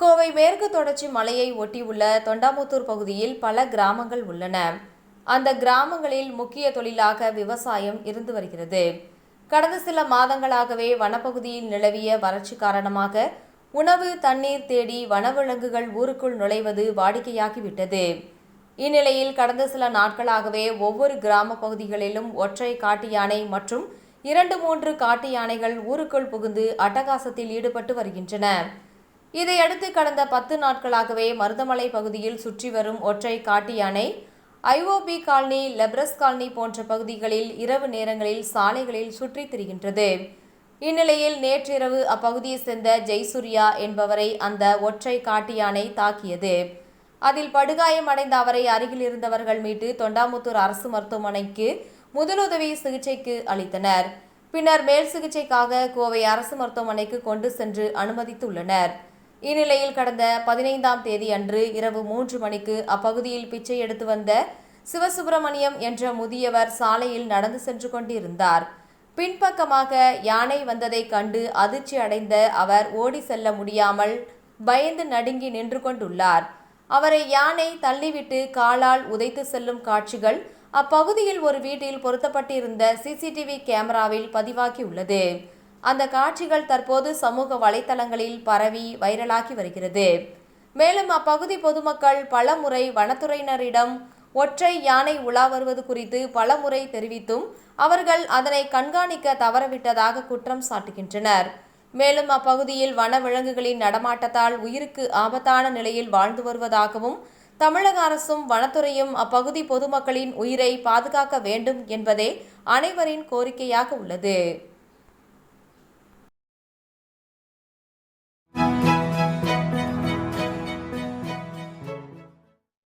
கோவை மேற்கு தொடர்ச்சி மலையை ஒட்டியுள்ள தொண்டாமுத்தூர் பகுதியில் பல கிராமங்கள் உள்ளன. அந்த கிராமங்களில் முக்கிய தொழிலாக விவசாயம் இருந்து வருகிறது. கடந்த சில மாதங்களாகவே வனப்பகுதியில் நிலவிய வறட்சி காரணமாக உணவு, தண்ணீர் தேடி வனவிலங்குகள் ஊருக்குள் நுழைவது வாடிக்கையாகிவிட்டது. இந்நிலையில் கடந்த சில நாட்களாகவே ஒவ்வொரு கிராம பகுதிகளிலும் ஒற்றை காட்டு யானை மற்றும் 2-3 காட்டு யானைகள் ஊருக்குள் புகுந்து அட்டகாசத்தில் ஈடுபட்டு வருகின்றன. இதையடுத்து கடந்த 10 நாட்களாகவே மருதமலை பகுதியில் சுற்றி வரும் ஒற்றை காட்டு யானை IOB காலனி, லெப்ரஸ் காலனி போன்ற பகுதிகளில் இரவு நேரங்களில் சாலைகளில் சுற்றித் திரிகின்றது. இந்நிலையில் நேற்றிரவு அப்பகுதியை சேர்ந்த ஜெய்சூர்யா என்பவரை அந்த ஒற்றை காட்டு யானை தாக்கியது. அதில் படுகாயமடைந்த அவரை அருகில் இருந்தவர்கள் மீட்டு தொண்டாமுத்தூர் அரசு மருத்துவமனைக்கு முதலுதவி சிகிச்சைக்கு அளித்தனர். பின்னர் மேல் சிகிச்சைக்காக கோவை அரசு மருத்துவமனைக்கு கொண்டு சென்று அனுமதித்துள்ளனர். இந்நிலையில் கடந்த 15ஆம் தேதி அன்று இரவு 3 மணிக்கு அப்பகுதியில் பிச்சை எடுத்து வந்த சிவசுப்பிரமணியம் என்ற முதியவர் சாலையில் நடந்து சென்று கொண்டிருந்தார். பின்பக்கமாக யானை வந்ததை கண்டு அதிர்ச்சி அடைந்த அவர் ஓடி செல்ல முடியாமல் பயந்து நடுங்கி நின்று கொண்டுள்ளார். அவரை யானை தள்ளிவிட்டு காலால் உதைத்து செல்லும் காட்சிகள் அப்பகுதியில் ஒரு வீட்டில் பொருத்தப்பட்டிருந்த CCTV கேமராவில் பதிவாகியுள்ளது. அந்த காட்சிகள் தற்போது சமூக வலைதளங்களில் பரவி வைரலாகி வருகிறது. மேலும் அப்பகுதி பொதுமக்கள் பலமுறை வனத்துறையினரிடம் ஒற்றை யானை உலா வருவது குறித்து பலமுறை தெரிவித்தும் அவர்கள் அதனை கண்காணிக்க தவறவிட்டதாக குற்றம் சாட்டுகின்றனர். மேலும் அப்பகுதியில் வனவிலங்குகளின் நடமாட்டத்தால் உயிருக்கு ஆபத்தான நிலையில் வாழ்ந்து வருவதாகவும் தமிழக அரசும் வனத்துறையும் அப்பகுதி பொதுமக்களின் உயிரை பாதுகாக்க வேண்டும் என்பதே அனைவரின் கோரிக்கையாக உள்ளது.